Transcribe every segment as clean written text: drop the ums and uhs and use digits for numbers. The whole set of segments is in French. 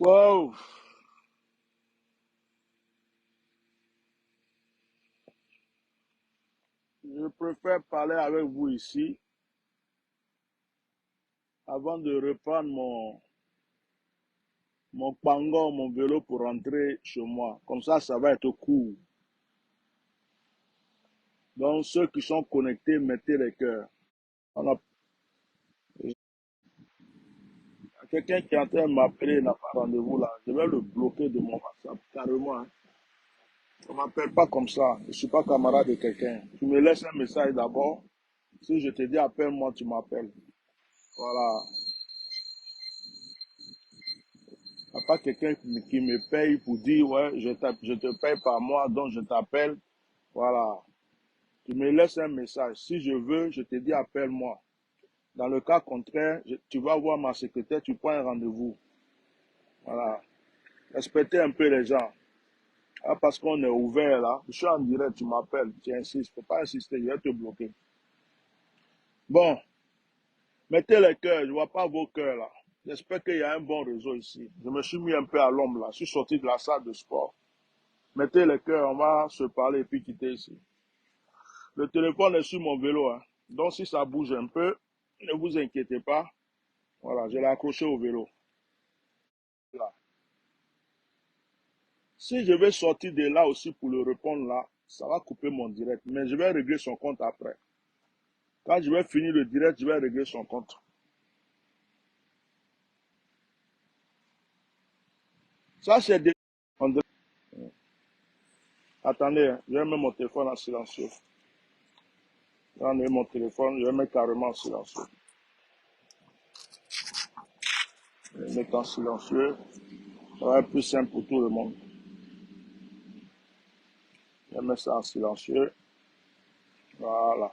Wow, je préfère parler avec vous ici avant de reprendre mon pango, mon vélo pour rentrer chez moi. Comme ça va être court. Donc, ceux qui sont connectés, mettez les cœurs. On a quelqu'un qui est en train de m'appeler, il n'a pas rendez-vous là. Je vais le bloquer de mon WhatsApp, carrément, hein. On ne m'appelle pas comme ça. Je ne suis pas camarade de quelqu'un. Tu me laisses un message d'abord. Si je te dis appelle-moi, tu m'appelles. Voilà. Il n'y a pas quelqu'un qui me paye pour dire, ouais, je te paye par mois, donc je t'appelle. Voilà. Tu me laisses un message. Si je veux, je te dis, appelle-moi. Dans le cas contraire, tu vas voir ma secrétaire, tu prends un rendez-vous. Voilà. Respectez un peu les gens. Ah, parce qu'on est ouvert là. Je suis en direct, tu m'appelles, tu insistes. Faut pas insister, je vais te bloquer. Bon, mettez les cœurs, je ne vois pas vos cœurs là. J'espère qu'il y a un bon réseau ici. Je me suis mis un peu à l'ombre là. Je suis sorti de la salle de sport. Mettez les cœurs, on va se parler et puis quitter ici. Le téléphone est sur mon vélo, hein. Donc si ça bouge un peu, ne vous inquiétez pas. Voilà, je l'ai accroché au vélo. Là. Si je vais sortir de là aussi pour le répondre là, ça va couper mon direct. Mais je vais régler son compte après. Quand je vais finir le direct, je vais régler son compte. Ça, c'est des... Attendez, hein, je vais mettre mon téléphone en silencieux. Je vais mettre mon téléphone, je vais mettre carrément en silencieux. Je vais mettre en silencieux. Ça va être plus simple pour tout le monde. Je vais mettre ça en silencieux. Voilà.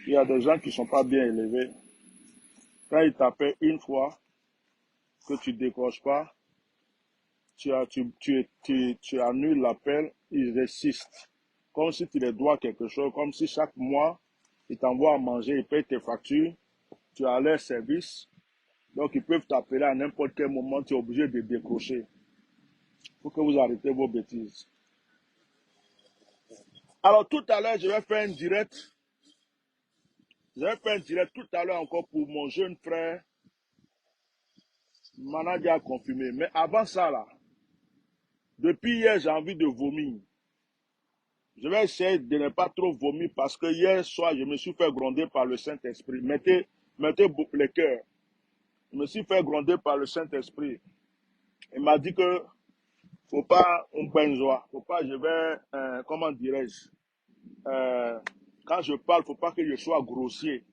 Il y a des gens qui ne sont pas bien élevés. Quand ils t'appellent une fois, que tu ne décroches pas, tu annules l'appel, ils insistent. Comme si tu les dois quelque chose, comme si chaque mois, ils t'envoient à manger, ils payent tes factures, tu as leur service. Donc, ils peuvent t'appeler à n'importe quel moment, tu es obligé de décrocher. Il faut que vous arrêtez vos bêtises. Alors, tout à l'heure, je vais faire un direct. Je vais faire un direct tout à l'heure encore pour mon jeune frère, manager confirmé. Mais avant ça, là, depuis hier, j'ai envie de vomir. Je vais essayer de ne pas trop vomir parce que hier soir, je me suis fait gronder par le Saint-Esprit. Mettez les cœurs. Je me suis fait gronder par le Saint-Esprit. Il m'a dit que faut pas un benzoa. Faut pas, je vais, comment dirais-je, euh, quand je parle, faut pas que je sois grossier.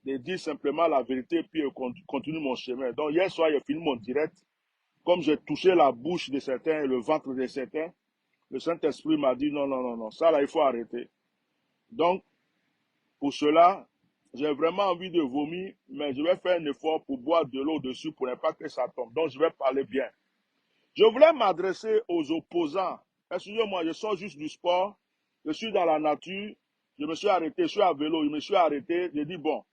De dire simplement la vérité puis continue mon chemin. Donc hier soir, j'ai fini mon direct. Comme j'ai touché la bouche de certains et le ventre de certains, le Saint-Esprit m'a dit non, non, non, non, ça là, il faut arrêter. Donc, pour cela, j'ai vraiment envie de vomir, mais je vais faire un effort pour boire de l'eau dessus pour ne pas que ça tombe. Donc, je vais parler bien. Je voulais m'adresser aux opposants. Excusez-moi, je sors juste du sport. Je suis dans la nature. Je me suis arrêté, je suis à vélo, je me suis arrêté. J'ai dit, bon,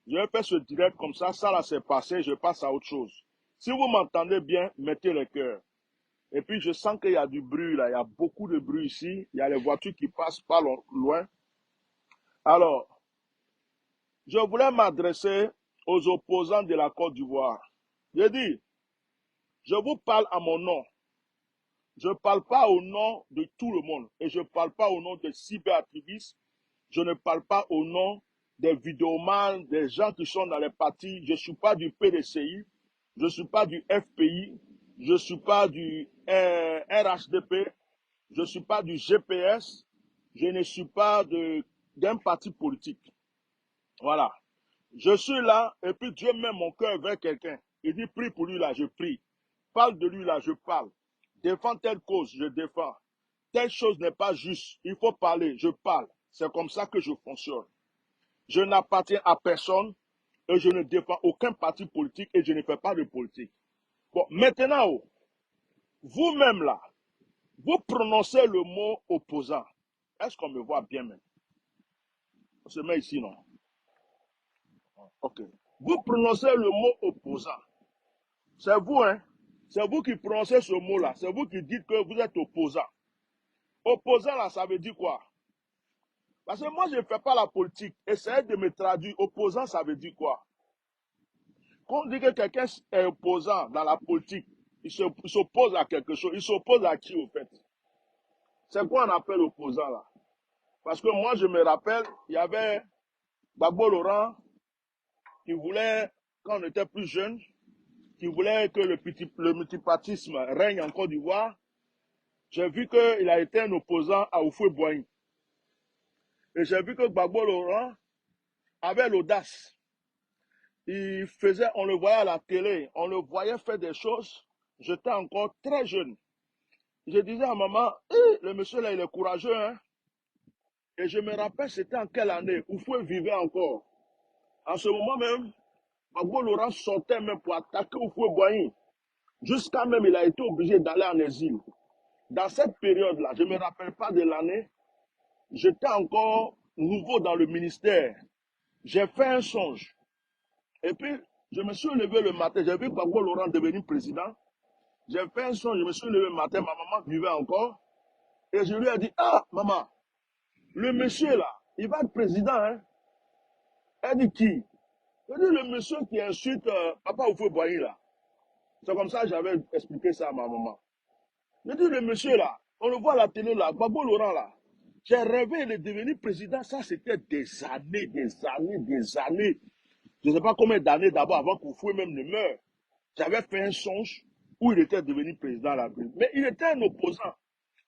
je vais faire ce direct comme ça là c'est passé, je passe à autre chose. Si vous m'entendez bien, mettez le cœur. Et puis, je sens qu'il y a du bruit là, il y a beaucoup de bruit ici. Il y a les voitures qui passent pas loin. Alors, je voulais m'adresser aux opposants de la Côte d'Ivoire. Je dis, je vous parle à mon nom. Je ne parle pas au nom de tout le monde. Et je ne parle pas au nom des cyberactivistes. Je ne parle pas au nom des vidéomans, des gens qui sont dans les partis. Je ne suis pas du PDCI. Je ne suis pas du FPI. Je ne suis pas du RHDP. Je ne suis pas du GPS. Je ne suis pas d'un parti politique. Voilà. Je suis là et puis Dieu met mon cœur vers quelqu'un. Il dit prie pour lui là, je prie. Parle de lui là, je parle. Défends telle cause, je défends. Telle chose n'est pas juste, il faut parler, je parle. C'est comme ça que je fonctionne. Je n'appartiens à personne et je ne défends aucun parti politique et je ne fais pas de politique. Bon, maintenant, vous-même là, vous prononcez le mot opposant. Est-ce qu'on me voit bien même? On se met ici, non? Ok. Vous prononcez le mot opposant. C'est vous, hein? C'est vous qui prononcez ce mot-là. C'est vous qui dites que vous êtes opposant. Opposant, là, ça veut dire quoi? Parce que moi, je ne fais pas la politique. Essayez de me traduire. Opposant, ça veut dire quoi? Quand on dit que quelqu'un est opposant dans la politique, il s'oppose à quelque chose. Il s'oppose à qui, au fait? C'est quoi on appelle opposant, là? Parce que moi, je me rappelle, il y avait Gbagbo Laurent qui voulait, quand on était plus jeune, qui voulait que le multipartisme règne en Côte d'Ivoire. J'ai vu qu'il a été un opposant à Houphouët-Boigny. Et j'ai vu que Gbagbo Laurent avait l'audace. Il faisait, on le voyait à la télé, on le voyait faire des choses. J'étais encore très jeune. Je disais à maman, le monsieur là, il est courageux, hein. Et je me rappelle, c'était en quelle année? Houphouët vivait encore. En ce moment même, Gbagbo Laurent sortait même pour attaquer Houphouët-Boigny. Jusqu'à même, il a été obligé d'aller en exil. Dans cette période-là, je ne me rappelle pas de l'année, j'étais encore nouveau dans le ministère. J'ai fait un songe. Et puis, je me suis levé le matin. J'ai vu Gbagbo Laurent devenir président. J'ai fait un songe. Je me suis levé le matin. Ma maman vivait encore. Et je lui ai dit, ah, maman, le monsieur là, il va être président. Hein? Elle dit qui? Je dis le monsieur qui insulte Papa Houphouët-Boigny là. C'est comme ça que j'avais expliqué ça à ma maman. Je dis le monsieur là, on le voit à la télé là, Gbagbo Laurent là. J'ai rêvé de devenir président. Ça, c'était des années, des années, des années. Je ne sais pas combien d'années d'abord avant qu'Houphouët même ne meure. J'avais fait un songe où il était devenu président de la République. Mais il était un opposant.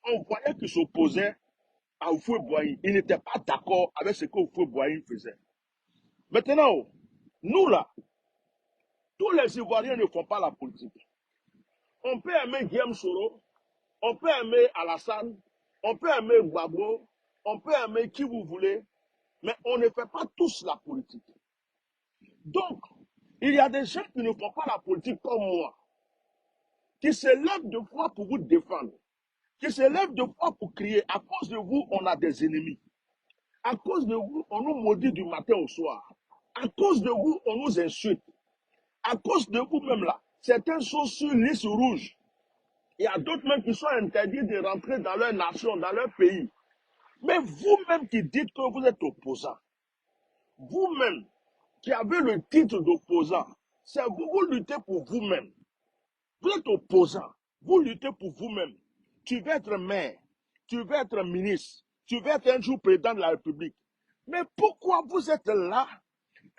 On voyait qu'il s'opposait à Houphouët-Boigny. Il n'était pas d'accord avec ce que Houphouët-Boigny faisait. Maintenant, nous là, tous les Ivoiriens ne font pas la politique. On peut aimer Guillaume Soro, on peut aimer Alassane, on peut aimer Gbagbo, on peut aimer qui vous voulez, mais on ne fait pas tous la politique. Donc, il y a des gens qui ne font pas la politique comme moi, qui se lèvent de fois pour vous défendre, qui se lèvent de fois pour crier. À cause de vous, on a des ennemis. À cause de vous, on nous maudit du matin au soir. À cause de vous, on nous insulte. À cause de vous-même là, certaines sont sur liste rouge. Il y a d'autres même qui sont interdits de rentrer dans leur nation, dans leur pays. Mais vous-même qui dites que vous êtes opposant, vous-même qui avez le titre d'opposant, c'est vous, vous luttez pour vous-même. Vous êtes opposant, vous luttez pour vous-même. Tu veux être maire, tu veux être ministre, tu veux être un jour président de la République. Mais pourquoi vous êtes là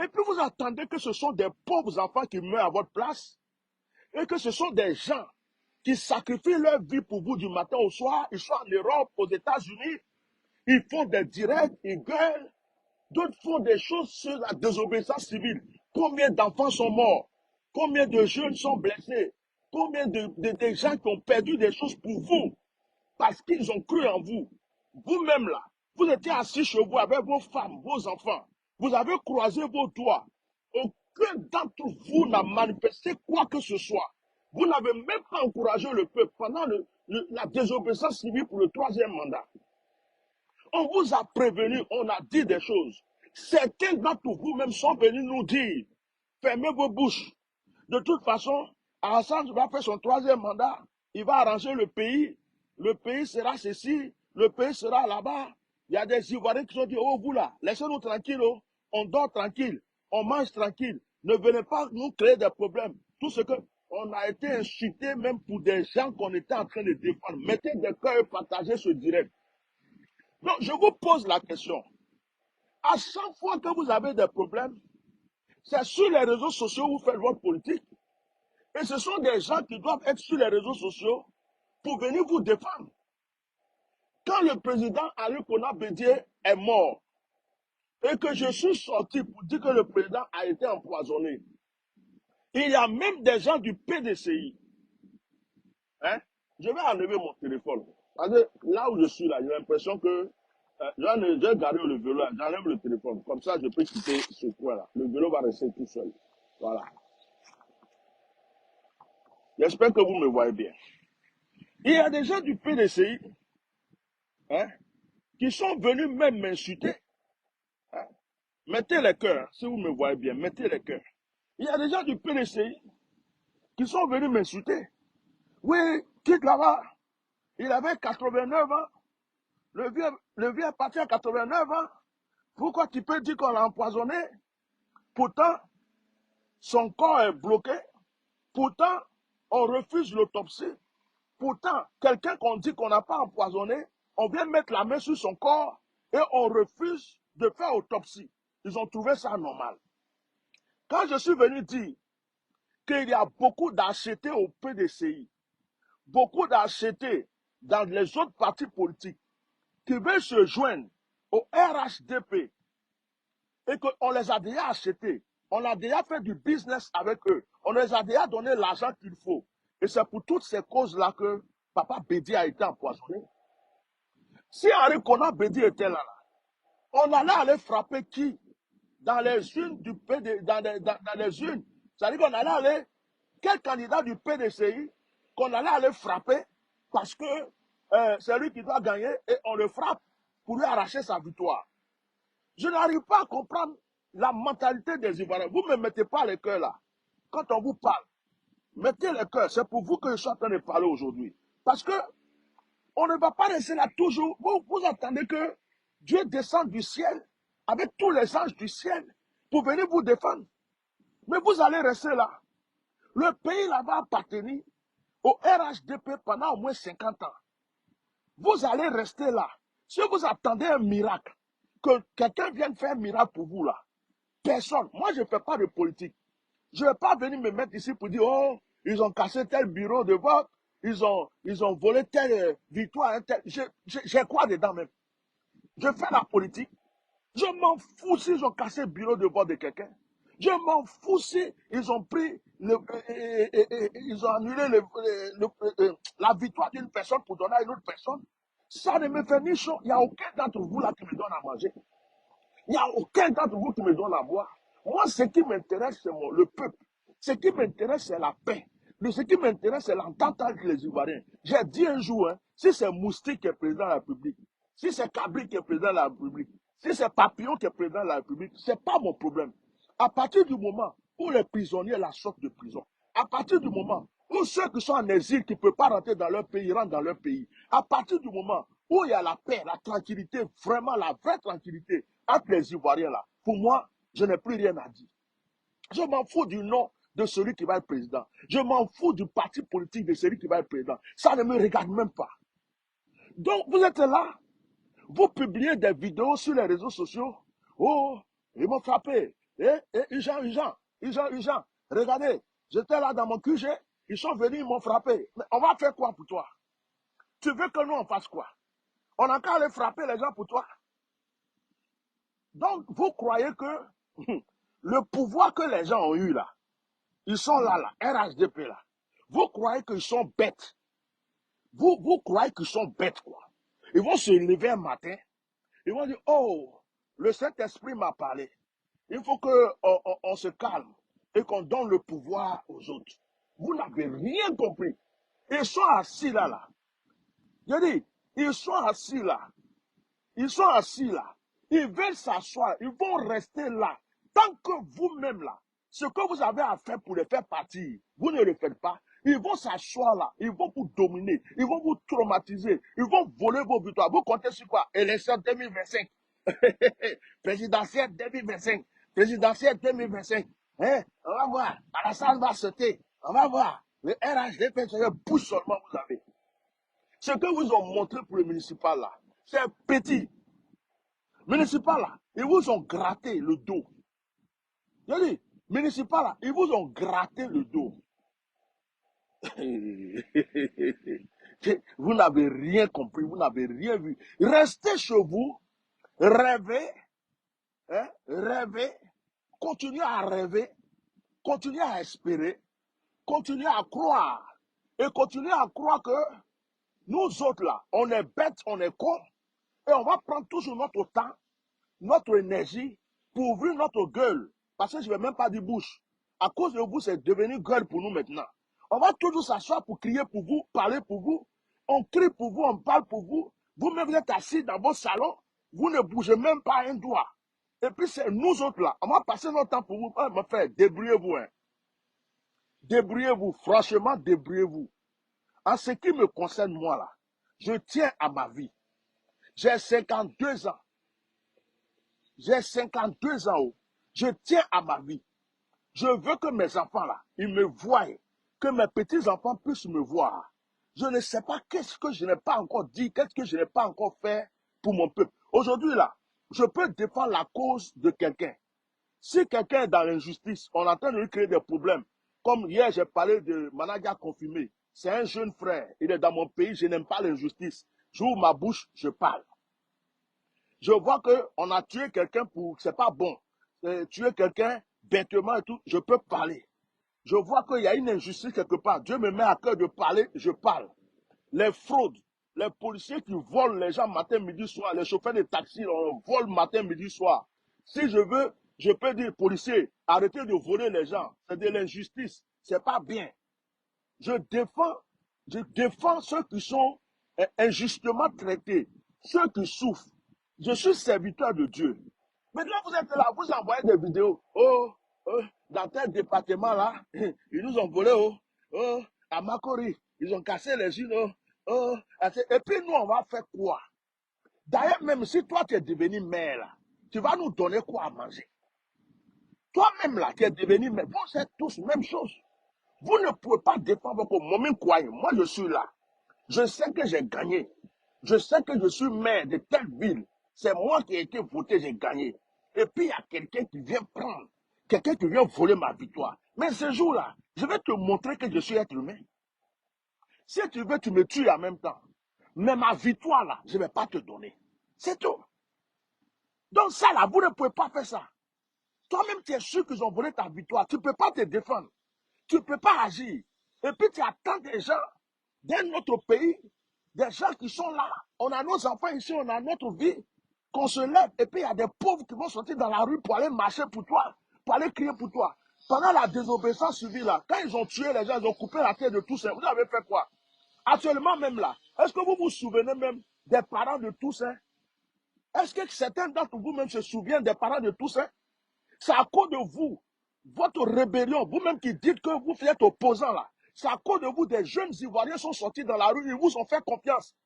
et puis vous attendez que ce sont des pauvres enfants qui meurent à votre place et que ce sont des gens qui sacrifient leur vie pour vous du matin au soir. Ils sont en Europe, aux États-Unis, ils font des directs, ils gueulent. D'autres font des choses sur la désobéissance civile. Combien d'enfants sont morts? Combien de jeunes sont blessés? Combien de gens qui ont perdu des choses pour vous parce qu'ils ont cru en vous? Vous-même là, vous étiez assis chez vous avec vos femmes, vos enfants. Vous avez croisé vos doigts. Aucun d'entre vous n'a manifesté quoi que ce soit. Vous n'avez même pas encouragé le peuple pendant la désobéissance civile pour le troisième mandat. On vous a prévenu, on a dit des choses. Certains d'entre vous-même sont venus nous dire, fermez vos bouches. De toute façon, Alassane va faire son troisième mandat, il va arranger le pays sera ceci, le pays sera là-bas. Il y a des Ivoiriens qui ont dit, oh vous là, laissez-nous tranquilles, oh. On dort tranquille, on mange tranquille, ne venez pas nous créer des problèmes. Tout ce que on a été insulté même pour des gens qu'on était en train de défendre. Mettez des cœurs et partagez ce direct. Donc, je vous pose la question. À chaque fois que vous avez des problèmes, c'est sur les réseaux sociaux que vous faites votre politique. Et ce sont des gens qui doivent être sur les réseaux sociaux pour venir vous défendre. Quand le président Ali Kona Bédié est mort et que je suis sorti pour dire que le président a été empoisonné, il y a même des gens du PDCI. Hein? Je vais enlever mon téléphone. Parce que là où je suis là, j'ai l'impression que j'ai gardé le vélo, j'enlève le téléphone. Comme ça, je peux quitter ce coin-là. Le vélo va rester tout seul. Voilà. J'espère que vous me voyez bien. Il y a des gens du PDCI hein, qui sont venus même m'insulter. Hein. Mettez les cœurs, si vous me voyez bien, mettez les cœurs. Il y a des gens du PDCI qui sont venus m'insulter. Oui, quitte là-bas. Il avait 89 ans. Le vieux est parti à 89 ans. Pourquoi tu peux dire qu'on l'a empoisonné? Pourtant, son corps est bloqué. Pourtant, on refuse l'autopsie. Pourtant, quelqu'un qu'on dit qu'on n'a pas empoisonné, on vient mettre la main sur son corps et on refuse de faire autopsie. Ils ont trouvé ça normal. Quand je suis venu dire qu'il y a beaucoup d'achetés au PDCI, beaucoup d'achetés dans les autres partis politiques qui veulent se joindre au RHDP et qu'on les a déjà achetés, on a déjà fait du business avec eux, on les a déjà donné l'argent qu'il faut. Et c'est pour toutes ces causes-là que Papa Bédi a été empoisonné. Si Henri Konan Bédi était là, on allait aller frapper qui? Dans les unes du PD, dans les unes. C'est-à-dire qu'on allait aller, quel candidat du PDCI qu'on allait aller frapper parce que c'est lui qui doit gagner et on le frappe pour lui arracher sa victoire. Je n'arrive pas à comprendre la mentalité des Ivoiriens. Vous ne me mettez pas les cœurs là. Quand on vous parle, mettez les cœurs. C'est pour vous que je suis en train de parler aujourd'hui. Parce que on ne va pas rester là toujours. Vous attendez que Dieu descende du ciel avec tous les anges du ciel pour venir vous défendre. Mais vous allez rester là. Le pays là va appartenir au RHDP pendant au moins 50 ans. Vous allez rester là. Si vous attendez un miracle, que quelqu'un vienne faire un miracle pour vous là, personne. Moi, je ne fais pas de politique. Je ne vais pas venir me mettre ici pour dire, oh, ils ont cassé tel bureau de vote, ils ont volé telle victoire. J'ai quoi dedans même? Je fais la politique. Je m'en fous s'ils ont cassé le bureau de vote de quelqu'un. Je m'en fous si ils ont pris, ils ont annulé la victoire d'une personne pour donner à une autre personne. Ça ne me fait ni chaud. Il n'y a aucun d'entre vous là qui me donne à manger. Il n'y a aucun d'entre vous qui me donne à boire. Moi, ce qui m'intéresse, c'est le peuple. Ce qui m'intéresse, c'est la paix. Ce qui m'intéresse, c'est l'entente avec les Ivoiriens. J'ai dit un jour, hein, si c'est Moustique qui est président de la République, si c'est Cabri qui est président de la République, si c'est Papillon qui est président de la République, ce n'est pas mon problème. À partir du moment où les prisonniers la sortent de prison, à partir du moment où ceux qui sont en exil, qui ne peuvent pas rentrer dans leur pays, rentrent dans leur pays, à partir du moment où il y a la paix, la tranquillité, vraiment la vraie tranquillité entre les Ivoiriens là, pour moi, je n'ai plus rien à dire. Je m'en fous du nom de celui qui va être président. Je m'en fous du parti politique de celui qui va être président. Ça ne me regarde même pas. Donc, vous êtes là, vous publiez des vidéos sur les réseaux sociaux. Oh, ils m'ont frappé. Jean, regardez, j'étais là dans mon QG, ils sont venus, ils m'ont frappé. Mais on va faire quoi pour toi? Tu veux que nous on fasse quoi? On a qu'à aller frapper les gens pour toi. Donc, vous croyez que le pouvoir que les gens ont eu là, ils sont là, RHDP là, vous croyez qu'ils sont bêtes? Vous croyez qu'ils sont bêtes, quoi? Ils vont se lever un matin, ils vont dire, oh, le Saint-Esprit m'a parlé. Il faut qu'on se calme et qu'on donne le pouvoir aux autres. Vous n'avez rien compris. Ils sont assis là. Je dis, ils sont assis là. Ils sont assis là. Ils veulent s'asseoir. Ils vont rester là. Tant que vous-même là, ce que vous avez à faire pour les faire partir, vous ne le faites pas. Ils vont s'asseoir là. Ils vont vous dominer. Ils vont vous traumatiser. Ils vont voler vos victoires. Vous comptez sur quoi? Élection 2025. Présidentielle 2025. Présidentielle 2025. Hein? On va voir. Alassane va sauter. On va voir. Le RHDP, c'est une bouche seulement vous avez. Ce que vous ont montré pour le municipal là, c'est petit. Municipal là, ils vous ont gratté le dos. Je dis, municipal là, ils vous ont gratté le dos. Vous n'avez rien compris, vous n'avez rien vu. Restez chez vous, rêvez, hein, rêvez, continuez à rêver, continuez à espérer, continuez à croire. Et continuez à croire que nous autres là, on est bêtes, on est cons, et on va prendre toujours notre temps, notre énergie pour ouvrir notre gueule. Parce que je ne vais même pas dire bouche. À cause de vous, c'est devenu gueule pour nous maintenant. On va toujours s'asseoir pour crier pour vous, parler pour vous. On crie pour vous, on parle pour vous. Vous-même, vous êtes assis dans vos salons. Vous ne bougez même pas un doigt. Et puis c'est nous autres là. On va passer notre temps pour vous. Ah, mon frère, débrouillez-vous. Hein. Débrouillez-vous. Franchement, débrouillez-vous. En ce qui me concerne, moi là, je tiens à ma vie. J'ai 52 ans. J'ai 52 ans. Oh. Je tiens à ma vie. Je veux que mes enfants là, ils me voient. Que mes petits-enfants puissent me voir. Je ne sais pas qu'est-ce que je n'ai pas encore dit, qu'est-ce que je n'ai pas encore fait pour mon peuple. Aujourd'hui là, je peux défendre la cause de quelqu'un. Si quelqu'un est dans l'injustice, on est en train de lui créer des problèmes. Comme hier, j'ai parlé de Managa confirmé. C'est un jeune frère. Il est dans mon pays. Je n'aime pas l'injustice. J'ouvre ma bouche, je parle. Je vois qu'on a tué quelqu'un pour... C'est pas bon. Tuer quelqu'un bêtement et tout, je peux parler. Je vois qu'il y a une injustice quelque part. Dieu me met à cœur de parler, je parle. Les fraudes, les policiers qui volent les gens matin, midi, soir, les chauffeurs de taxi, on vole matin, midi, soir. Si je veux, je peux dire, policiers, arrêtez de voler les gens. C'est de l'injustice. C'est pas bien. Je défends ceux qui sont injustement traités, ceux qui souffrent. Je suis serviteur de Dieu. Maintenant, vous êtes là, vous envoyez des vidéos. Oh, dans tel département là, ils nous ont volé. Oh, à Makori, ils ont cassé les unes. Et puis nous, on va faire quoi? D'ailleurs, même si toi, tu es devenu maire, là, tu vas nous donner quoi à manger? Toi-même, là, tu es devenu maire. Vous êtes tous même chose. Vous ne pouvez pas défendre votre moment quoi. Moi, je suis là. Je sais que j'ai gagné. Je sais que je suis maire de telle ville. C'est moi qui ai été voté, j'ai gagné. Et puis, il y a quelqu'un qui vient prendre, quelqu'un qui vient voler ma victoire. Mais ce jour-là, je vais te montrer que je suis être humain. Si tu veux, tu me tues en même temps. Mais ma victoire, là, je ne vais pas te donner. C'est tout. Donc ça, là, vous ne pouvez pas faire ça. Toi-même, tu es sûr qu'ils ont volé ta victoire. Tu ne peux pas te défendre. Tu ne peux pas agir. Et puis, tu attends des gens d'un autre pays, des gens qui sont là. On a nos enfants ici, on a notre vie, qu'on se lève. Et puis, il y a des pauvres qui vont sortir dans la rue pour aller marcher pour toi, pour aller crier pour toi. Pendant la désobéissance civile, là, quand ils ont tué les gens, ils ont coupé la tête de tous, vous avez fait quoi? Actuellement même là, est-ce que vous vous souvenez même des parents de Toussaint? Est-ce que certains d'entre vous-même se souviennent des parents de Toussaint? C'est à cause de vous, votre rébellion, vous-même qui dites que vous êtes opposant là. C'est à cause de vous, des jeunes Ivoiriens sont sortis dans la rue, ils vous ont fait confiance.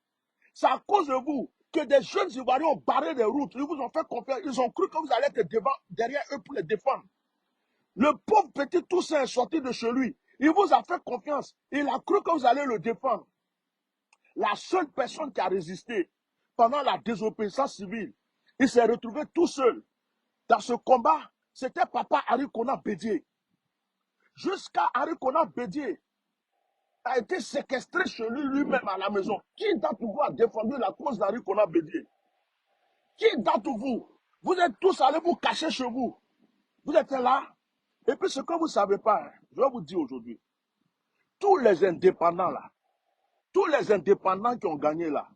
C'est à cause de vous que des jeunes Ivoiriens ont barré les routes, ils vous ont fait confiance. Ils ont cru que vous allez être derrière eux pour les défendre. Le pauvre petit Toussaint est sorti de chez lui. Il vous a fait confiance. Il a cru que vous allez le défendre. La seule personne qui a résisté pendant la désobéissance civile, il s'est retrouvé tout seul. Dans ce combat, c'était papa Arikona Bédié. Jusqu'à Arikona Bédié a été séquestré chez lui-même à la maison. Qui d'entre vous a défendu la cause d'Arikona Bédié? Qui d'entre vous, vous êtes tous allés vous cacher chez vous? Vous êtes là. Et puis ce que vous ne savez pas, je vais vous dire aujourd'hui, tous les indépendants là, tous les indépendants qui ont gagné là,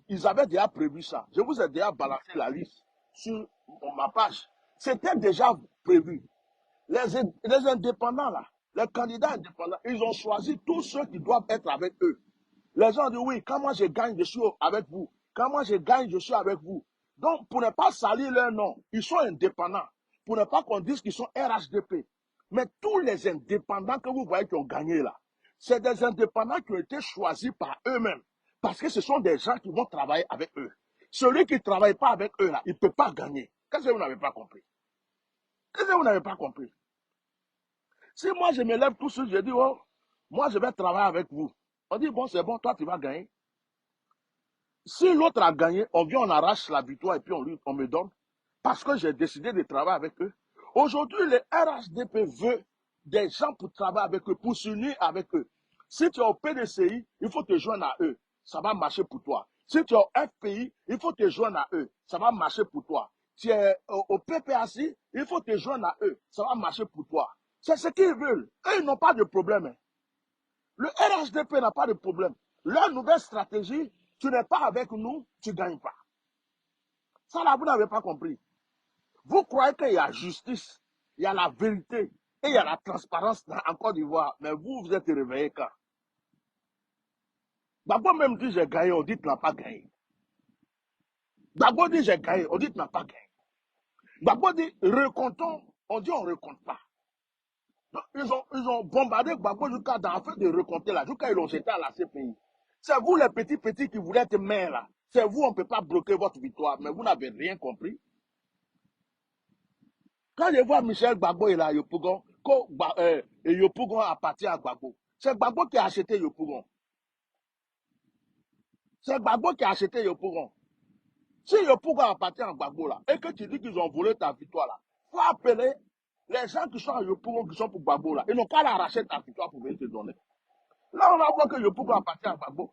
ils avaient déjà prévu ça. Je vous ai déjà balancé la liste sur ma page. C'était déjà prévu. Les indépendants là, les candidats indépendants, ils ont choisi tous ceux qui doivent être avec eux. Les gens disent oui, quand moi je gagne, je suis avec vous. Quand moi je gagne, je suis avec vous. Donc, pour ne pas salir leur nom, ils sont indépendants. Pour ne pas qu'on dise qu'ils sont RHDP. Mais tous les indépendants que vous voyez qui ont gagné là, c'est des indépendants qui ont été choisis par eux-mêmes. Parce que ce sont des gens qui vont travailler avec eux. Celui qui ne travaille pas avec eux là, il ne peut pas gagner. Qu'est-ce que vous n'avez pas compris? Qu'est-ce que vous n'avez pas compris? Si moi je me lève tout seul, je dis, oh, moi je vais travailler avec vous. On dit, bon, c'est bon, toi tu vas gagner. Si l'autre a gagné, on vient, on arrache la victoire et puis on me donne. Parce que j'ai décidé de travailler avec eux. Aujourd'hui, le RHDP veut des gens pour travailler avec eux, pour s'unir avec eux. Si tu es au PDCI, il faut te joindre à eux. Ça va marcher pour toi. Si tu es au FPI, il faut te joindre à eux. Ça va marcher pour toi. Tu es au PPACI, il faut te joindre à eux. Ça va marcher pour toi. C'est ce qu'ils veulent. Eux, ils n'ont pas de problème. Hein. Le RHDP n'a pas de problème. Leur nouvelle stratégie, tu n'es pas avec nous, tu ne gagnes pas. Ça là, vous n'avez pas compris. Vous croyez qu'il y a justice, il y a la vérité et il y a la transparence en Côte d'Ivoire. Mais vous, vous êtes réveillés quand? D'abord même dit j'ai gagné, on dit tu n'as pas gagné. D'abord dit j'ai gagné, on dit tu n'as pas gagné. Gbagbo dit recomptons, on dit on ne recompte pas. Donc, ils ont bombardé Gbagbo jusqu'à dans la fin de recompter là, jusqu'à ils l'ont jeté à la CPI. C'est vous les petits qui voulaient être maires là. C'est vous, on ne peut pas bloquer votre victoire, mais vous n'avez rien compris. Quand je vois Michel Gbagbo et là, Yopougon, et Yopougon appartient à Gbagbo. C'est Gbagbo qui a acheté Yopougon. C'est Gbagbo qui a acheté Yopougon. Si Yopougon appartient à Gbagbo là, et que tu dis qu'ils ont volé ta victoire là, il faut appeler les gens qui sont à Yopougon, qui sont pour Gbagbo là. Ils n'ont pas l'arracher ta victoire pour venir te donner. Là, on va voir que Yopougon appartient à Gbagbo.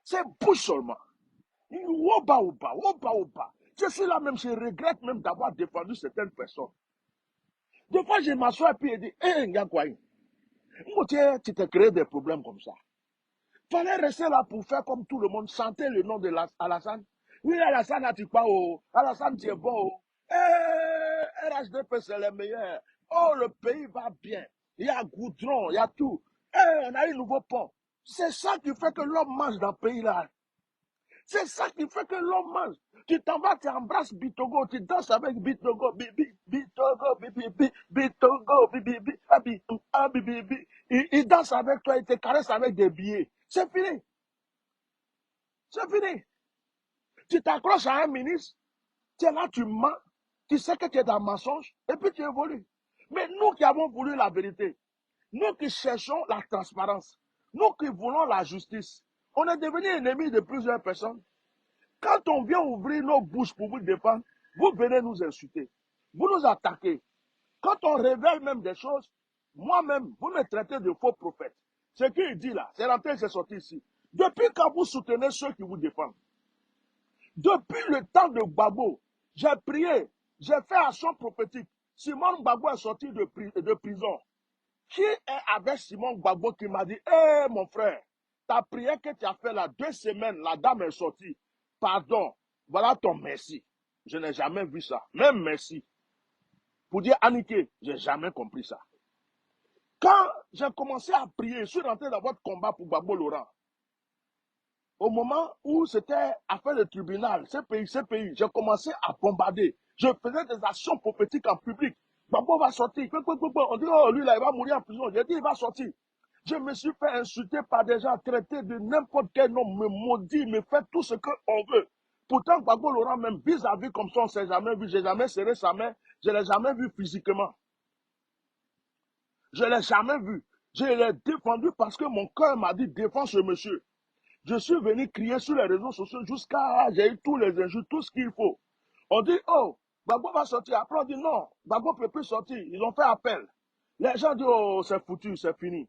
C'est bouche seulement. Oba, oba, oba, oba. Je suis là même, je regrette même d'avoir défendu certaines personnes. Des fois, je m'assois et puis je dis, hé, Ngakwaï, tu t'es créé des problèmes comme ça. Il fallait rester là pour faire comme tout le monde, chanter le nom de Alassane. Oui, Alassane, tu pas oh. Alassane, tu es bon oh. RHDP, c'est le meilleur. Oh, le pays va bien. Il y a goudron, il y a tout. On a un nouveau pont. C'est ça qui fait que l'homme mange dans le pays là. C'est ça qui fait que l'homme mange. Tu t'en vas, tu embrasses Bitogo, tu danses avec Bitogo, Bitogo, Bitogo, Bibi. Il danse avec toi, il te caresse avec des billets. C'est fini. C'est fini. Tu t'accroches à un ministre, tu es là, tu mens, tu sais que tu es dans le mensonge, et puis tu évolues. Mais nous qui avons voulu la vérité, nous qui cherchons la transparence, nous qui voulons la justice, on est devenus ennemis de plusieurs personnes. Quand on vient ouvrir nos bouches pour vous défendre, vous venez nous insulter. Vous nous attaquez. Quand on révèle même des choses, moi-même, vous me traitez de faux prophète. Ce qu'il dit là, c'est rentré, c'est sorti ici. Depuis quand vous soutenez ceux qui vous défendent, depuis le temps de Gbagbo, j'ai prié, j'ai fait action prophétique. Simon Gbagbo est sorti de prison. Qui est avec Simon Gbagbo qui m'a dit, hé mon frère, ta prière que tu as fait là, 2 semaines, la dame est sortie. Pardon, voilà ton merci. Je n'ai jamais vu ça. Même merci. Pour dire Anniké, je n'ai jamais compris ça. Quand j'ai commencé à prier, je suis rentré dans votre combat pour Gbagbo Laurent. Au moment où c'était affaire de tribunal, ce pays, j'ai commencé à bombarder. Je faisais des actions prophétiques en public. Gbagbo va sortir. On dit, oh, lui là, il va mourir en prison. J'ai dit, il va sortir. Je me suis fait insulter par des gens, traités de n'importe quel nom, me maudit, me fait tout ce qu'on veut. Pourtant, Gbagbo Laurent, même vis-à-vis comme ça, on ne s'est jamais vu. Je n'ai jamais serré sa main. Je ne l'ai jamais vu physiquement. Je ne l'ai jamais vu. Je l'ai défendu parce que mon cœur m'a dit, défends ce monsieur. Je suis venu crier sur les réseaux sociaux jusqu'à j'ai eu tous les injures, tout ce qu'il faut. On dit, oh, Gbagbo va sortir. Après, on dit non, Gbagbo ne peut plus sortir. Ils ont fait appel. Les gens disent, oh, c'est foutu, c'est fini.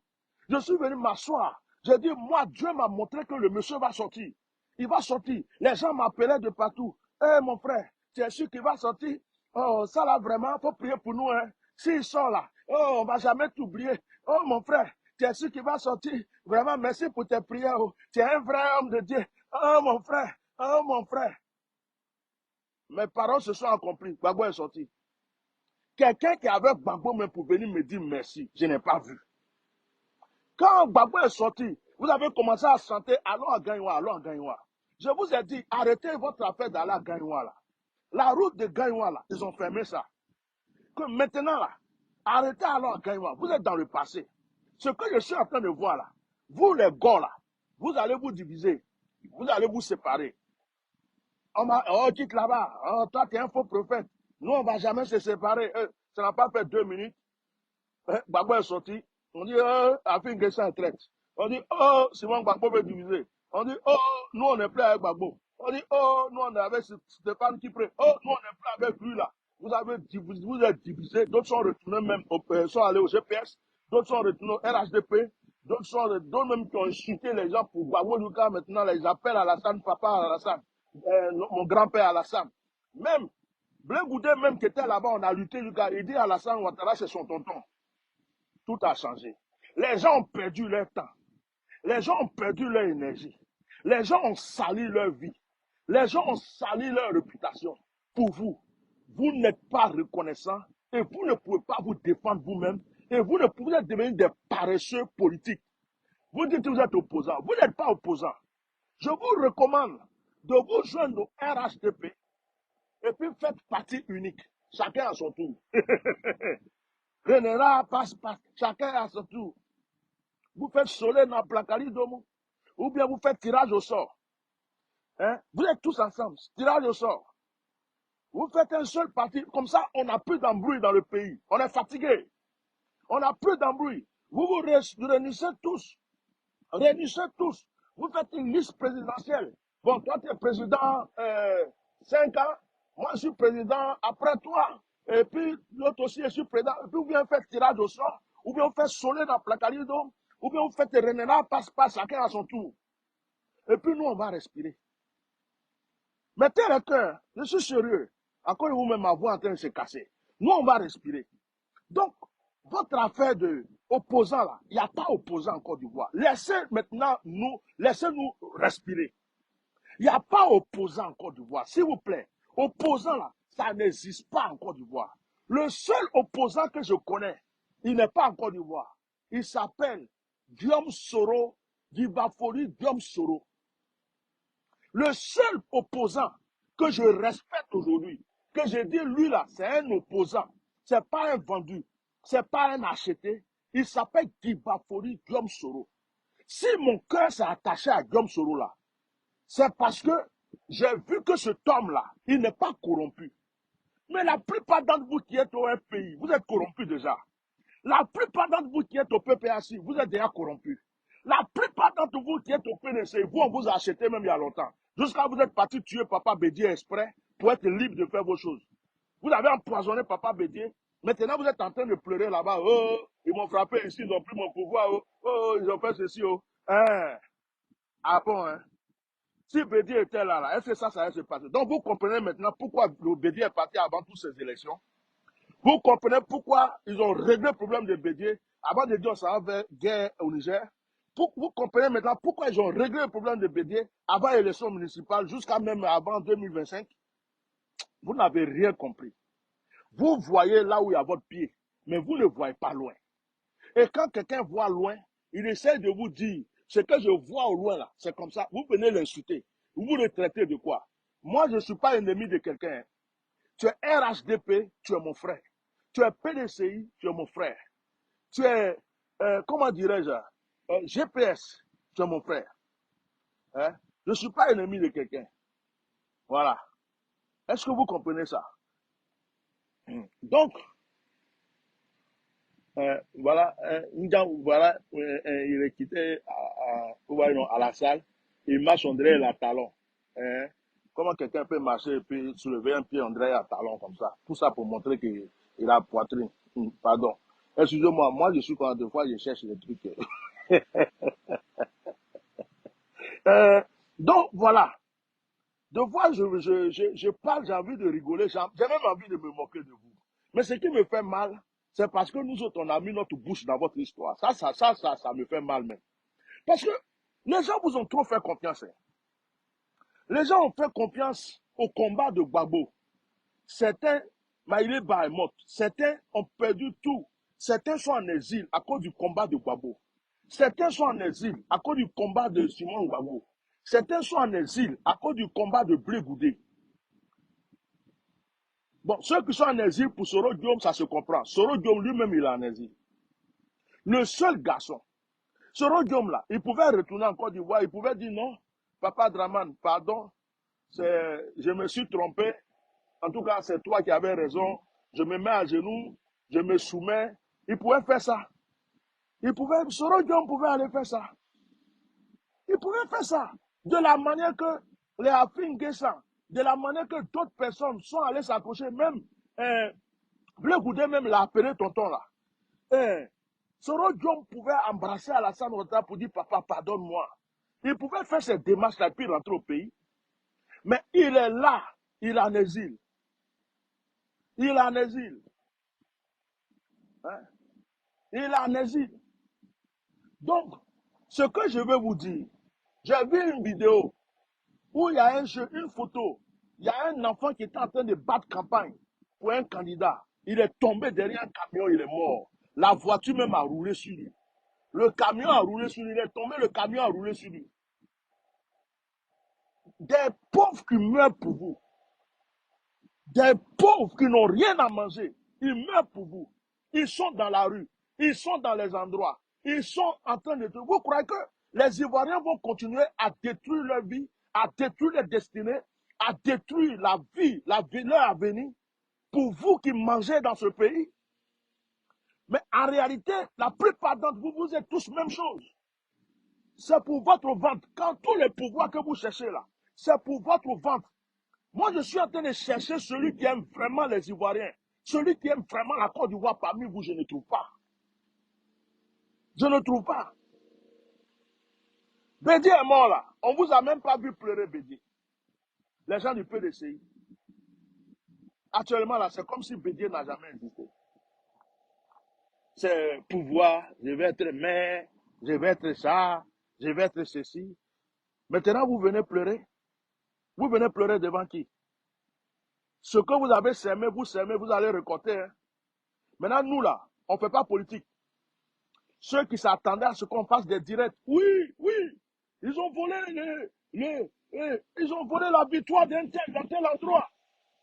Je suis venu m'asseoir. J'ai dit, moi, Dieu m'a montré que le monsieur va sortir. Il va sortir. Les gens m'appelaient de partout. Eh, mon frère, tu es sûr qu'il va sortir? Oh, ça là, vraiment, il faut prier pour nous. Hein. S'il sort là, oh, on ne va jamais t'oublier. Oh, mon frère, tu es sûr qu'il va sortir? Vraiment, merci pour tes prières. Oh. Tu es un vrai homme de Dieu. Oh, mon frère, oh, mon frère. Mes paroles se sont accomplies. Gbagbo est sorti. Quelqu'un qui avait Gbagbo même pour venir me dire merci, je n'ai pas vu. Quand Gbagbo est sorti, vous avez commencé à chanter allons à Gagnoua, allons à Gagnoua. Je vous ai dit, arrêtez votre affaire d'aller à Gagnoua là. La route de Gagnoua là, ils ont fermé ça. Que maintenant là, arrêtez alors à Gagnoua. Vous êtes dans le passé. Ce que je suis en train de voir là, vous les gars là, vous allez vous diviser. Vous allez vous séparer. Oh, quitte là-bas. Oh, toi, tu es un faux prophète. Nous, on ne va jamais se séparer. Ça n'a pas fait 2 minutes. Gbagbo est sorti. On dit, Afin Guessa est traite. On dit, oh, Simon Gbagbo veut diviser. On dit, oh, nous, on n'est plus avec Gbagbo. On dit, oh, nous, on est avec Stéphane qui prie. Oh, nous, on n'est plus avec lui là. Vous êtes divisés. D'autres sont retournés même, sont allés au GPS. D'autres sont retournés au RHDP. D'autres même qui ont insulté les gens pour Gbagbo Lucas. Maintenant, ils appellent Alassane, papa Alassane. Mon grand-père Alassane. Même, Blé Goudé même qui était là-bas, on a lutté, Lucas. Il dit Alassane Ouattara, c'est son tonton. Tout a changé. Les gens ont perdu leur temps. Les gens ont perdu leur énergie. Les gens ont sali leur vie. Les gens ont sali leur réputation. Pour vous, vous n'êtes pas reconnaissant et vous ne pouvez pas vous défendre vous-même et vous ne pouvez devenir des paresseux politiques. Vous dites que vous êtes opposant. Vous n'êtes pas opposant. Je vous recommande de vous joindre au RHDP et puis faites partie unique. chacun à son tour. Renera passe, chacun à son tour. Vous faites soleil dans Placali Domo, ou bien vous faites tirage au sort. Hein? Vous êtes tous ensemble, tirage au sort. Vous faites un seul parti, comme ça, on n'a plus d'embrouille dans le pays. On est fatigué. On n'a plus d'embrouille. Vous vous réunissez tous. Réunissez tous. Vous faites une liste présidentielle. Bon, toi, tu es président 5 ans. Moi, je suis président après toi. Et puis, l'autre aussi, je suis président. Et puis, vous bien faites tirage au sort. Ou bien vous faites soleil dans Placalido. Ou bien vous faites Renena, passe, chacun à son tour. Et puis, nous, on va respirer. Mettez le cœur. Je suis sérieux. Encore vous-même, ma voix en train de se casser. Nous, on va respirer. Donc, votre affaire de opposant là, il n'y a pas opposant en Côte d'Ivoire. Laissez-nous respirer. Il n'y a pas opposant en Côte d'Ivoire. S'il vous plaît, opposant là, ça n'existe pas en Côte d'Ivoire. Le seul opposant que je connais, il n'est pas en Côte d'Ivoire. Il s'appelle Guillaume Soro, Dibafori Guillaume Soro. Le seul opposant que je respecte aujourd'hui, que je dis lui là, c'est un opposant. C'est pas un vendu. C'est pas un acheté. Il s'appelle Dibafori Guillaume Soro. Si mon cœur s'est attaché à Guillaume Soro là, c'est parce que j'ai vu que cet homme-là, il n'est pas corrompu. Mais la plupart d'entre vous qui êtes au FPI, vous êtes corrompus déjà. La plupart d'entre vous qui êtes au PPAC, vous êtes déjà corrompus. La plupart d'entre vous qui êtes au PDC, vous, on vous a acheté même il y a longtemps. Jusqu'à vous êtes parti tuer Papa Bédier exprès pour être libre de faire vos choses. Vous avez empoisonné Papa Bédier. Maintenant, vous êtes en train de pleurer là-bas. Oh, ils m'ont frappé ici, ils ont pris mon pouvoir. Oh, oh, ils ont fait ceci. Oh. Hein? Ah bon, hein? Si Bédier était là, est-ce que ça allait se passer? Donc, vous comprenez maintenant pourquoi le Bédier est parti avant toutes ces élections. Vous comprenez pourquoi ils ont réglé le problème de Bédier avant de dire ça avait guerre au Niger. Vous comprenez maintenant pourquoi ils ont réglé le problème de Bédier avant l'élection municipale jusqu'à même avant 2025. Vous n'avez rien compris. Vous voyez là où il y a votre pied, mais vous ne voyez pas loin. Et quand quelqu'un voit loin, il essaie de vous dire, ce que je vois au loin là, c'est comme ça. Vous venez l'insulter. Vous le traitez de quoi? Moi, je ne suis pas ennemi de quelqu'un. Tu es RHDP, tu es mon frère. Tu es PDCI, tu es mon frère. Tu es, comment dirais-je, GPS, tu es mon frère. Hein? Je ne suis pas ennemi de quelqu'un. Voilà. Est-ce que vous comprenez ça? Donc, voilà, voilà, il est quitté à la salle. Il marche, on dirait, à talon. Hein? Comment quelqu'un peut marcher et puis soulever un pied, on dirait, à talon comme ça? Tout ça pour montrer qu'il a poitrine. Pardon. Excusez-moi, moi je suis quand des fois je cherche les trucs. Donc voilà. De fois, je parle, j'ai envie de rigoler, j'ai même envie de me moquer de vous. Mais ce qui me fait mal, c'est parce que nous autres, on a mis notre bouche dans votre histoire. Ça me fait mal même. Parce que les gens vous ont trop fait confiance. Hein. Les gens ont fait confiance au combat de Gbagbo. Certains, Maïlé Bahemot, certains ont perdu tout. Certains sont en exil à cause du combat de Gbagbo. Certains sont en exil à cause du combat de Simon Gbagbo. Certains sont en exil à cause du combat de Blé Goudé. Bon, ceux qui sont en exil pour Soro Diom, ça se comprend. Soro Diom lui-même, il est en exil. Le seul garçon, Soro Diom là, il pouvait retourner en Côte d'Ivoire, il pouvait dire non, Papa Draman, pardon, je me suis trompé. En tout cas, c'est toi qui avais raison. Je me mets à genoux, je me soumets. Il pouvait faire ça. Soro Diom pouvait aller faire ça. Il pouvait faire ça. De la manière que les Afin-Guessan, de la manière que d'autres personnes sont allées s'approcher, même Blé Goudé même l'a appelé tonton là. Soro Diom pouvait embrasser Alassane Ouattara pour dire papa, pardonne-moi. Il pouvait faire cette démarche-là puis rentrer au pays. Mais il est là, il est en exil. Il est en exil. Hein? Il est en exil. Donc, ce que je veux vous dire, j'ai vu une vidéo où il y a une photo, il y a un enfant qui était en train de battre campagne pour un candidat. Il est tombé derrière un camion, il est mort. La voiture même a roulé sur lui. Le camion a roulé sur lui, il est tombé, le camion a roulé sur lui. Des pauvres qui meurent pour vous. Des pauvres qui n'ont rien à manger, ils meurent pour vous. Ils sont dans la rue, ils sont dans les endroits, ils sont en train de... Vous croyez que les Ivoiriens vont continuer à détruire leur vie, à détruire leur destinée, à détruire la vie, leur avenir, pour vous qui mangez dans ce pays? Mais en réalité, la plupart d'entre vous, vous êtes tous même chose. C'est pour votre ventre. Quand tous les pouvoirs que vous cherchez là, c'est pour votre ventre. Moi, je suis en train de chercher celui qui aime vraiment les Ivoiriens. Celui qui aime vraiment la Côte d'Ivoire parmi vous, je ne trouve pas. Je ne trouve pas. Bédié est mort là. On ne vous a même pas vu pleurer Bédié. Les gens du PDCI. Actuellement là, c'est comme si Bédié n'a jamais existé. C'est pouvoir, je vais être maire, je vais être ça, je vais être ceci. Maintenant, vous venez pleurer. Vous venez pleurer devant qui? Ce que vous avez semé, vous allez récolter. Hein. Maintenant, nous là, on ne fait pas politique. Ceux qui s'attendaient à ce qu'on fasse des directs, oui, ils ont volé ils ont volé la victoire d'un tel, dans tel endroit.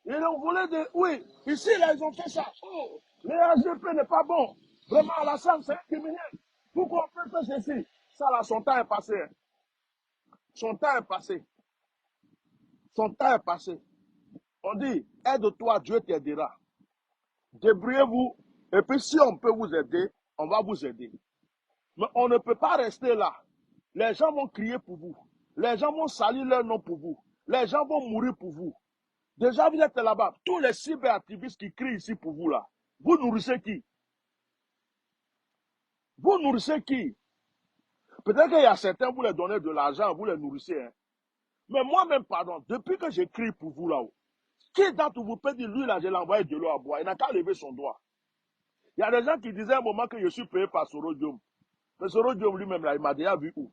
Ils ont volé oui, ici là, ils ont fait ça. Oh, le AGP n'est pas bon. Vraiment, Alassane, c'est un criminel. Pourquoi on peut faire ceci? Ça là, son temps est passé. Hein. Son temps est passé. Son temps est passé. On dit, aide-toi, Dieu t'aidera. Débrouillez-vous. Et puis, si on peut vous aider, on va vous aider. Mais on ne peut pas rester là. Les gens vont crier pour vous. Les gens vont salir leur nom pour vous. Les gens vont mourir pour vous. Déjà, vous êtes là-bas. Tous les cyberactivistes qui crient ici pour vous là. Vous nourrissez qui? Vous nourrissez qui? Peut-être qu'il y a certains, vous les donnez de l'argent, vous les nourrissez. Hein. Mais moi-même, pardon, depuis que j'écris pour vous là-haut, qui d'entre vous peut dire, lui là, je l'ai envoyé de l'eau à boire? Il n'a qu'à lever son doigt. Il y a des gens qui disaient à un moment que je suis payé par Sorodium. Mais Sorodium lui-même, là, il m'a déjà vu où?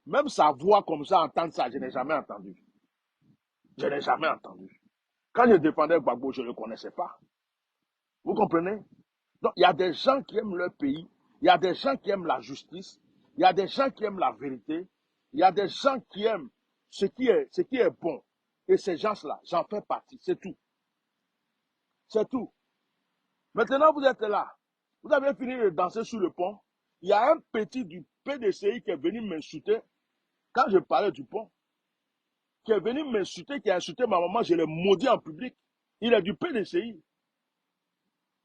Même sa voix comme ça, entendre ça, je n'ai jamais entendu. Je n'ai jamais entendu. Quand je défendais Gbagbo, je ne le connaissais pas. Vous comprenez? Donc, il y a des gens qui aiment leur pays. Il y a des gens qui aiment la justice. Il y a des gens qui aiment la vérité. Il y a des gens qui aiment ce qui est bon. Et ces gens-là, j'en fais partie. C'est tout. C'est tout. Maintenant, vous êtes là. Vous avez fini de danser sur le pont. Il y a un petit du PDCI qui est venu m'insulter quand je parlais du pont. Qui est venu m'insulter, qui a insulté ma maman, je l'ai maudit en public. Il est du PDCI.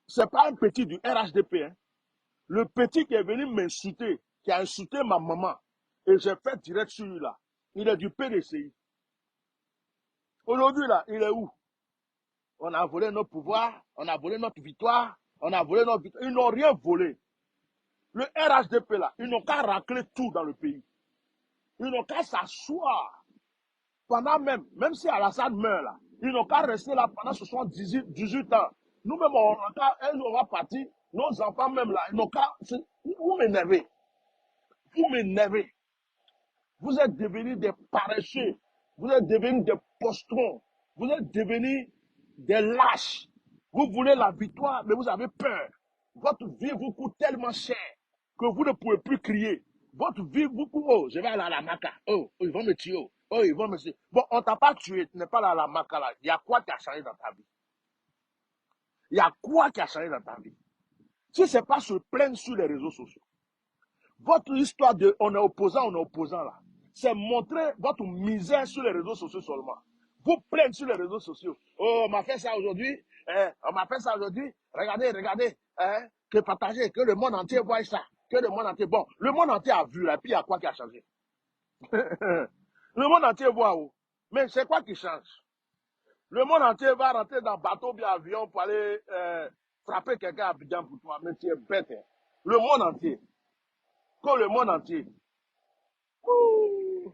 Ce n'est pas un petit du RHDP. Hein. Le petit qui est venu m'insulter, qui a insulté ma maman, et j'ai fait direct sur lui là. Il est du PDCI. Aujourd'hui là, il est où? On a volé notre pouvoir, on a volé notre victoire, on a volé notre victoire. Ils n'ont rien volé. Le RHDP là, ils n'ont qu'à racler tout dans le pays. Ils n'ont qu'à s'asseoir. Pendant même si Alassane meurt là, ils n'ont qu'à rester là pendant 18 ans. Nous-mêmes, on va partir, nos enfants même là, ils n'ont qu'à... Vous m'énervez. Vous m'énervez. Vous êtes devenus des paresseux. Vous êtes devenus des postrons. Vous êtes devenus des lâches. Vous voulez la victoire, mais vous avez peur. Votre vie vous coûte tellement cher que vous ne pouvez plus crier. Votre vie vous coûte, oh, je vais aller à la Maca. Oh, ils vont me tuer. Oh, ils vont me tuer. Bon, on ne t'a pas tué, tu n'es pas là à la Maca là. Il y a quoi qui a changé dans ta vie? Il y a quoi qui a changé dans ta vie? Si ce n'est pas se plaindre sur les réseaux sociaux. Votre histoire de on est opposant là. C'est montrer votre misère sur les réseaux sociaux seulement. Vous plaignez sur les réseaux sociaux. Oh, on m'a fait ça aujourd'hui. On m'a fait ça aujourd'hui. Regardez. Que partager, que le monde entier voit ça. Que le monde entier. Bon, le monde entier a vu là, puis il y a quoi qui a changé? Le monde entier voit où? Mais c'est quoi qui change? Le monde entier va rentrer dans bateau bien avion pour aller frapper quelqu'un à Abidjan pour toi. Mais tu es bête. Hein? Le monde entier. Que le monde entier. Ouh.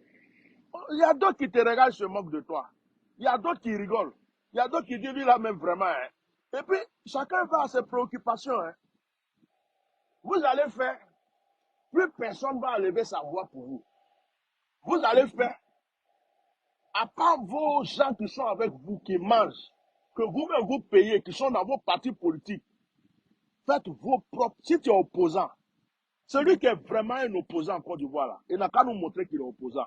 Il y a d'autres qui te regardent, se moquent de toi. Il y a d'autres qui rigolent. Il y a d'autres qui disent, lui là même vraiment. Hein. Et puis, chacun va à ses préoccupations. Hein. Vous allez faire, plus personne va lever sa voix pour vous. Vous allez faire, à part vos gens qui sont avec vous, qui mangent, que vous-même vous payez, qui sont dans vos partis politiques, faites vos propres. Si tu es opposant, celui qui est vraiment un opposant en Côte d'Ivoire, là, il n'a qu'à nous montrer qu'il est opposant.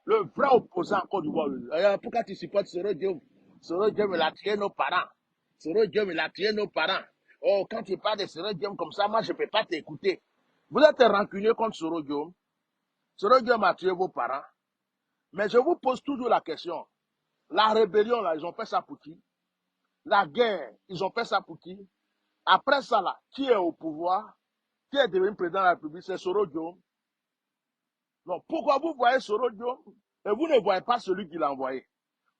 Le vrai opposant en Côte d'Ivoire. Pourquoi tu supportes Soro Diom? Soro Diom, il a tué nos parents. Soro Diom, il a tué nos parents. Oh, quand tu parles de Soro Diom comme ça, moi, je ne peux pas t'écouter. Vous êtes rancunieux contre Soro Diom. Soro Diom a tué vos parents. Mais je vous pose toujours la question. La rébellion, là, ils ont fait ça pour qui? La guerre, ils ont fait ça pour qui? Après ça, là, qui est au pouvoir? Qui est devenu président de la République? C'est Soro Diom. Donc, pourquoi vous voyez Soro Diom et vous ne voyez pas celui qui l'a envoyé?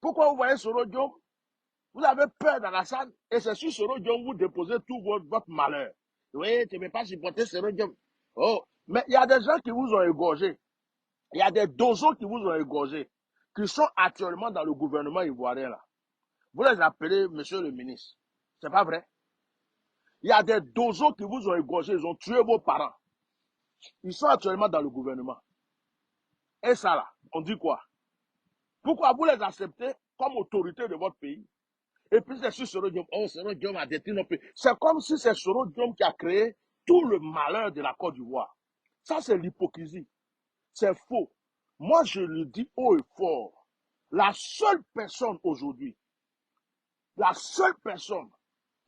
Pourquoi vous voyez Soro Diom? Vous avez peur dans la salle et c'est sur Soro Diom vous déposez tout votre malheur. Oui, tu ne peux pas supporter Soro Diom. Oh, mais il y a des gens qui vous ont égorgé. Il y a des dozos qui vous ont égorgé, qui sont actuellement dans le gouvernement ivoirien là. Vous les appelez monsieur le ministre. C'est pas vrai? Il y a des dozos qui vous ont égorgé, ils ont tué vos parents. Ils sont actuellement dans le gouvernement. Et ça là, on dit quoi? Pourquoi vous les acceptez comme autorité de votre pays? Et puis c'est sur Soro Diom. Oh, Soro Diom a détruit nos pays. C'est comme si c'est Soro Diom qui a créé tout le malheur de la Côte d'Ivoire. Ça, c'est l'hypocrisie. C'est faux. Moi, je le dis haut et fort. La seule personne aujourd'hui, la seule personne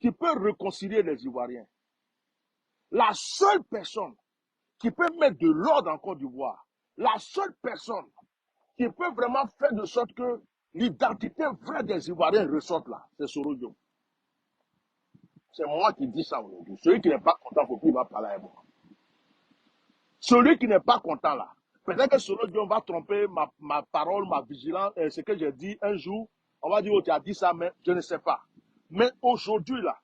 qui peut réconcilier les Ivoiriens, la seule personne qui peut mettre de l'ordre en Côte d'Ivoire, la seule personne qui peut vraiment faire de sorte que l'identité vraie des Ivoiriens ressorte là, c'est Soro Diom. C'est moi qui dis ça aujourd'hui. Celui qui n'est pas content, il faut qu'il va parler à moi. Celui qui n'est pas content là, peut-être que Soro Diom va tromper ma parole, ma vigilance, ce que j'ai dit un jour. On va dire, oh, tu as dit ça, mais je ne sais pas. Mais aujourd'hui là,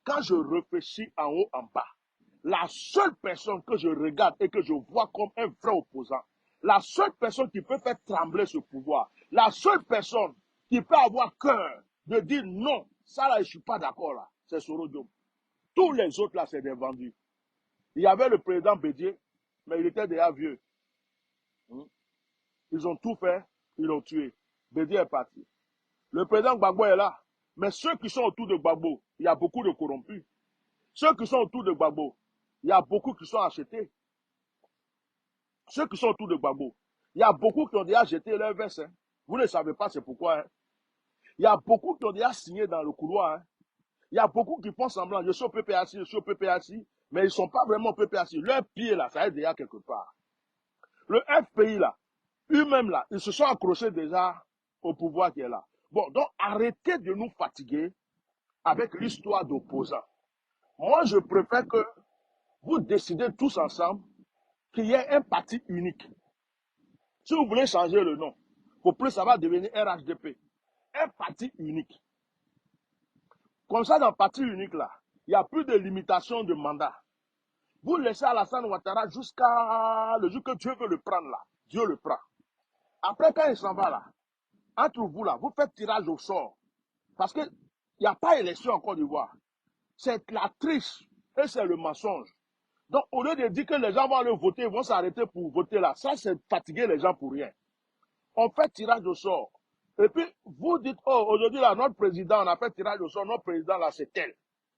quand je réfléchis en haut, en bas, la seule personne que je regarde et que je vois comme un vrai opposant, la seule personne qui peut faire trembler ce pouvoir, la seule personne qui peut avoir cœur de dire non, ça là, je ne suis pas d'accord là, c'est Soro Diom. Tous les autres là, c'est des vendus. Il y avait le président Bédier, mais il était déjà vieux. Ils ont tout fait, ils l'ont tué. Bédier est parti. Le président Gbagbo est là. Mais ceux qui sont autour de Gbagbo, il y a beaucoup de corrompus. Ceux qui sont autour de Gbagbo, il y a beaucoup qui sont achetés. Ceux qui sont autour de Gbagbo, il y a beaucoup qui ont déjà jeté leur veste. Hein. Vous ne savez pas c'est pourquoi. Hein. Il y a beaucoup qui ont déjà signé dans le couloir. Hein. Il y a beaucoup qui font semblant. Je suis au PPAC, je suis au PPAC, mais ils ne sont pas vraiment au PPAC. Leur pied là, ça est déjà quelque part. Le FPI là, eux-mêmes là, ils se sont accrochés déjà au pouvoir qui est là. Bon, donc arrêtez de nous fatiguer avec l'histoire d'opposants. Moi, je préfère que vous décidez tous ensemble qu'il y ait un parti unique. Si vous voulez changer le nom, pour plus ça va devenir RHDP. Un parti unique. Comme ça, dans le parti unique là, il n'y a plus de limitation de mandat. Vous laissez Alassane Ouattara jusqu'à le jour que Dieu veut le prendre là. Dieu le prend. Après, quand il s'en va là, entre vous là, vous faites tirage au sort. Parce qu'il n'y a pas élection en Côte d'Ivoire. C'est la triche et c'est le mensonge. Donc, au lieu de dire que les gens vont aller voter, ils vont s'arrêter pour voter là, ça, c'est fatiguer les gens pour rien. On fait tirage au sort. Et puis, vous dites, oh, aujourd'hui, là, notre président, on a fait tirage au sort, notre président, là, c'est tel.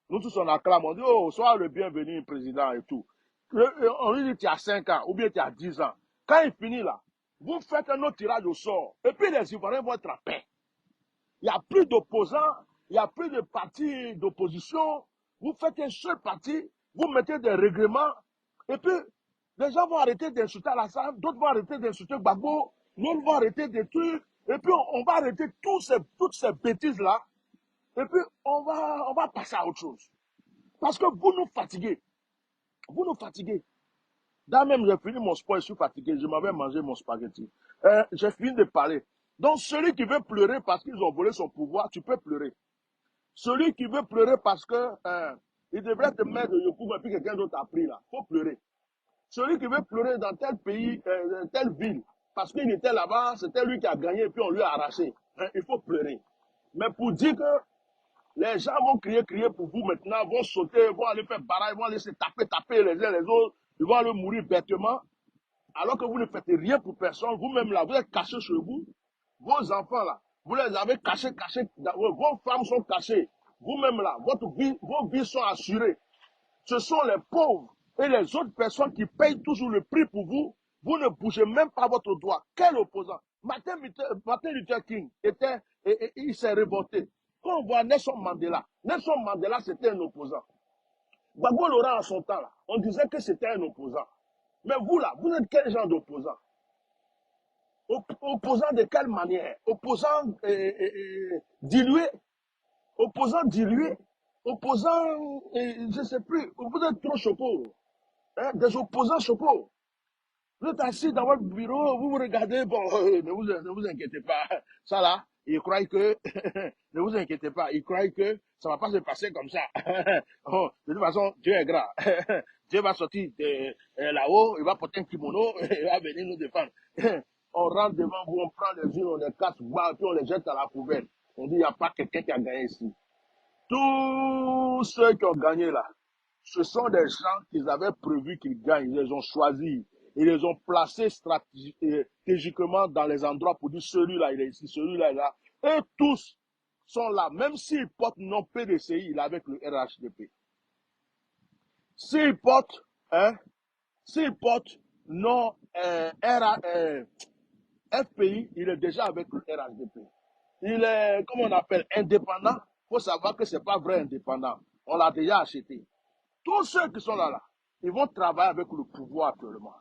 Nous tous, on acclame, on dit, oh, sois le bienvenu, président et tout. On lui dit, tu as 5 ans, ou bien tu as 10 ans. Quand il finit là, vous faites un autre tirage au sort. Et puis, les Ivoiriens vont être en paix. Il n'y a plus d'opposants, il n'y a plus de partis d'opposition. Vous faites un seul parti, vous mettez des règlements, et puis les gens vont arrêter d'insulter Alassane, d'autres vont arrêter d'insulter Gbagbo, d'autres vont arrêter des trucs, et puis on va arrêter toutes ces bêtises-là, et puis on va passer à autre chose. Parce que vous nous fatiguez. Vous nous fatiguez. Là même, j'ai fini mon sport, je suis fatigué, je m'avais mangé mon spaghetti. J'ai fini de parler. Donc celui qui veut pleurer parce qu'ils ont volé son pouvoir, tu peux pleurer. Celui qui veut pleurer parce que il devrait te mettre de Yokoum et puis quelqu'un d'autre a pris là, il faut pleurer. Celui qui veut pleurer dans tel pays, telle ville, parce qu'il était là-bas, c'était lui qui a gagné et puis on lui a arraché. Il faut pleurer. Mais pour dire que les gens vont crier pour vous maintenant, vont sauter, vont aller faire barrage, vont aller se taper les uns les autres, ils vont aller mourir bêtement, alors que vous ne faites rien pour personne, vous-même là, vous êtes cachés chez vous, vos enfants là, vous les avez cachés, vos femmes sont cachées, vous-même là, vos vies sont assurées. Ce sont les pauvres et les autres personnes qui payent toujours le prix pour vous. Vous ne bougez même pas votre doigt. Quel opposant? Martin Luther King il s'est révolté. Quand on voit Nelson Mandela c'était un opposant. Gbagbo Laurent, à son temps, là, on disait que c'était un opposant. Mais vous, là, vous êtes quel genre d'opposant? Opposant de quelle manière? Opposant dilué? Opposant dilué? Opposant, je ne sais plus, vous êtes trop choco. Hein, des opposants choco. Vous êtes assis dans votre bureau, vous vous regardez, bon, ne vous inquiétez pas. Ça là, ils croient que, ne vous inquiétez pas, ils croient que ça va pas se passer comme ça. Oh, de toute façon, Dieu est grand. Dieu va sortir là-haut, il va porter un kimono, il va venir nous défendre. On rentre devant vous, on prend les unes, on les casse, puis on les jette à la poubelle. On dit, il n'y a pas quelqu'un qui a gagné ici. Tous ceux qui ont gagné là, ce sont des gens qu'ils avaient prévu qu'ils gagnent. Ils les ont choisis. Ils les ont placés stratégiquement dans les endroits pour dire celui-là, il est ici, celui-là, il est là. Eux tous sont là. Même s'ils portent non PDCI, il est avec le RHDP. S'ils portent, non FPI, il est déjà avec le RHDP. Il est, comment on appelle, indépendant. Il faut savoir que ce n'est pas vrai indépendant. On l'a déjà acheté. Tous ceux qui sont là, ils vont travailler avec le pouvoir actuellement.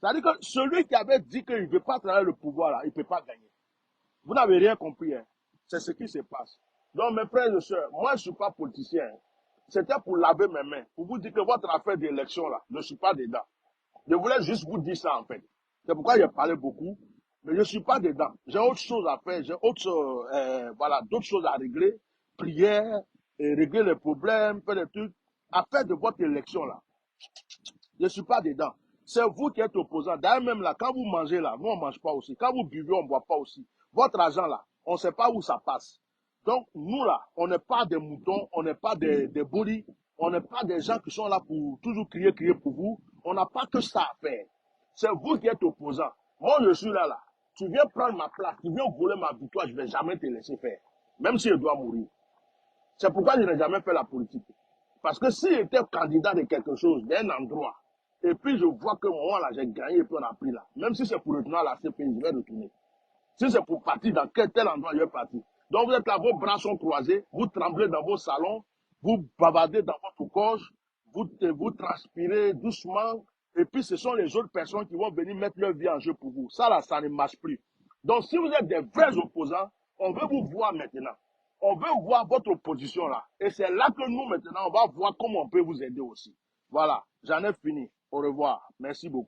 C'est-à-dire que celui qui avait dit qu'il ne veut pas travailler le pouvoir, là, il ne peut pas gagner. Vous n'avez rien compris. Hein. C'est ce qui se passe. Donc, mes frères et sœurs, moi, je ne suis pas politicien. Hein. C'était pour laver mes mains, pour vous dire que votre affaire d'élection, là, je ne suis pas dedans. Je voulais juste vous dire ça, en fait. C'est pourquoi j'ai parlé beaucoup, mais je ne suis pas dedans. J'ai autre chose à faire, j'ai d'autres choses à régler. Prière, régler les problèmes, faire des trucs. Affaire de votre élection, là. Je ne suis pas dedans. C'est vous qui êtes opposant. D'ailleurs, même là, quand vous mangez là, nous, on ne mange pas aussi. Quand vous buvez, on ne boit pas aussi. Votre argent là, on ne sait pas où ça passe. Donc, nous là, on n'est pas des moutons, on n'est pas des bullies, on n'est pas des gens qui sont là pour toujours crier pour vous. On n'a pas que ça à faire. C'est vous qui êtes opposant. Moi, je suis là. Tu viens prendre ma place, tu viens voler ma victoire, je ne vais jamais te laisser faire. Même si je dois mourir. C'est pourquoi je n'ai jamais fait la politique. Parce que s'il était candidat de quelque chose, d'un endroit, et puis je vois que moi là, j'ai gagné et puis on a pris là. Même si c'est pour retourner à la CPI, je vais retourner. Si c'est pour partir dans tel endroit, je vais partir. Donc vous êtes là, vos bras sont croisés, vous tremblez dans vos salons, vous bavardez dans votre gorge, vous transpirez doucement, et puis ce sont les autres personnes qui vont venir mettre leur vie en jeu pour vous. Ça là, ça ne marche plus. Donc si vous êtes des vrais opposants, on veut vous voir maintenant. On veut voir votre opposition là. Et c'est là que nous maintenant, on va voir comment on peut vous aider aussi. Voilà, j'en ai fini. Au revoir. Merci beaucoup.